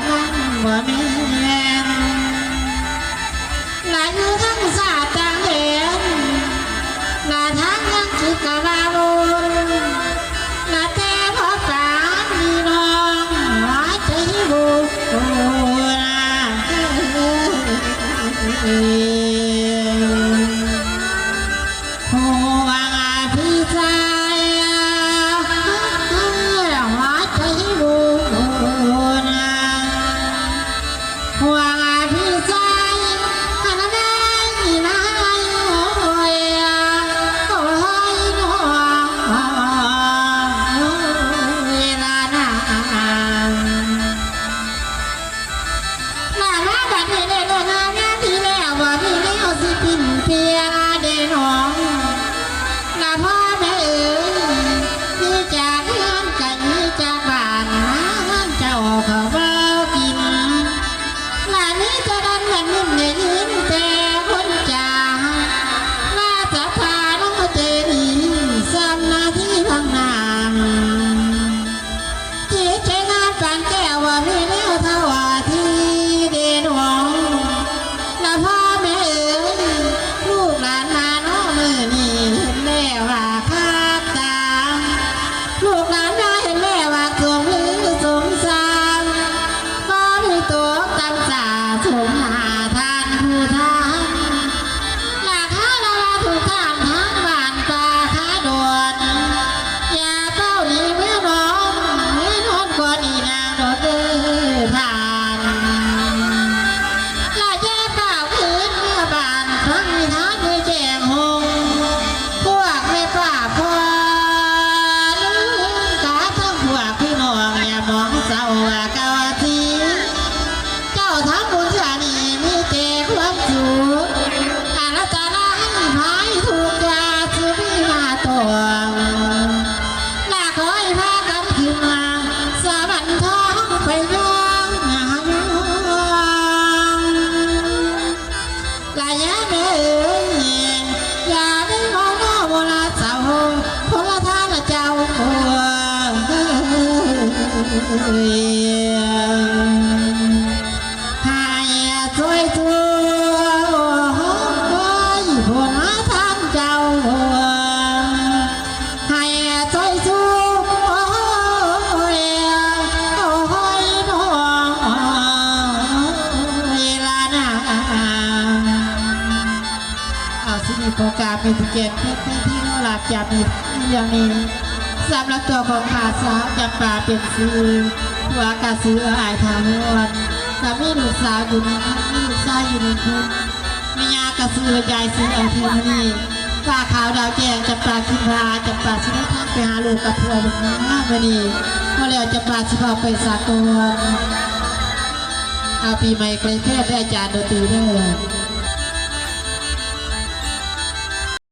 นั่งบ่แม่นหลายอยู่ทั้งศาสตร์ต่างเห็นหน้าทางยังคือกะว่าบุญหน้าแต่พอการมีน้องหัวใจบุญหัวพี่ใจหัวใจบุญหัวพี่ใจขนาดไหนนะโอ้ยโอ้ยน้องเวลาหน้ามาบัดนี้ได้เรื่องงานที่แล้วบ่มีแนวสิปิ่นเปียเด้น้องลาพ่อแม่เอ๋ยมีจากเฮือนกันมีจากบ้านหาเงินเจ้าเขาเฝ้ากินลานี้จะดันกันนิ่มได้ยินแต่คนจาลาจะพาน้องเจดีซ้ำหน้าที่พังนางที่ใจงานปานแก้วว่ามีแนวเท่าว่าที่เด่นหวงละพ่อแม่เอ๋ยลูกหลานมาน้องมือนี่เห็นแล้วว่าคาดตาลูกหลานได้เห็นแล้วว่าสงหรือสงสารก็มีตัวกันจ่าสมหาทานผู้ทานหลักหาเราถูกทานทั้งบ้านป่าขาดวนอย่าเต้าหนีเมื่อน้องเมื่อนอนก่อนอีนางดอกเดือทานลาแย่เปล่าคืนเมื่อบานครั้งมีทานด้วยแจงหงพวกไม่ป่าพอลืมกาทั้งพวกพี่น้องอย่ามองเศร้าว่ากาวาทีเจ้าทำบุญเท่านี้มีแต่ความสุขอาณาจาราให้หายถูกยาจะมีมาตวงลาขอให้พากันขึ้นมาสาบันทองไปย่องหาย่องลายาเด้ออย่าได้มองหน้าโบราณเจ้าพลทานเจ้าให้ช่วยตัวพลทานเจ้าให้ช่วยตัวโอ้ยน้องเวลาหน้าเอาสิมีโอกาสเป็นเกียรติที่เราหลับจับอย่างนี้สำหรับตัวของข้าสาวจำปาเป็นซื้อหัวกระซื้ออายทางวันสามีลูกสาวอยู่นึงมีลูกชายอยู่หนึ่งคนมียากระซื้อยายซื้อเอาเทมนี่ฝ้าขาวดาวแจ้งจำปาคิพาจำปาชินทางไปหาลูกกับพัวลูกน้าวันนี้พอแล้วจำปาชิพาไปสากลเอาปีใหม่ไกลเทพได้อาจารย์ดนตรีด้วย